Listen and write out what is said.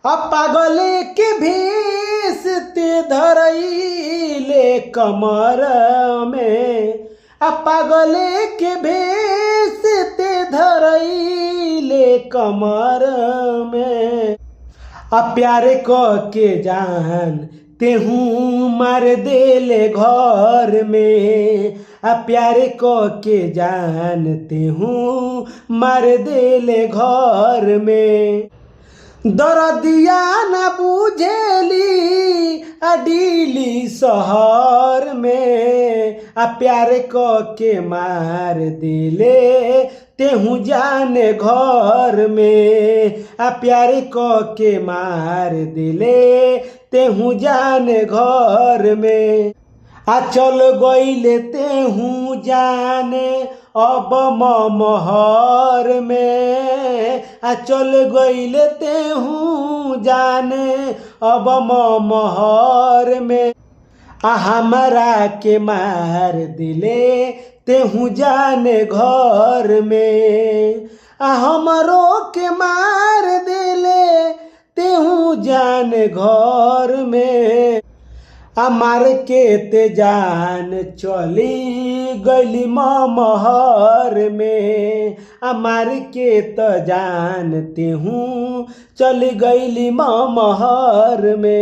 पागले के भेष ते धरैले कमर में, पागले के भेष ते धरैले कमर में। प्यार क के जान तेहू मार देले घर में, प्यार क के जान तेहू मार देले घर में। दरदिया न बुझेली अडीली शहर में, प्यार क के मार दिले तेहू जाने घर में, प्यार क के मार दिले तेहू जाने घर में। चल गईले तेहू जाने अब महर में, चल गईले तेहू जाने अब महर में। हमरा के मार दिले तेहू जाने घर में, हमरो के मार दिले तेहू जाने घर में। मार के ते जान चली गईली महर में, मार के त जान तेहू चली गईली महर में।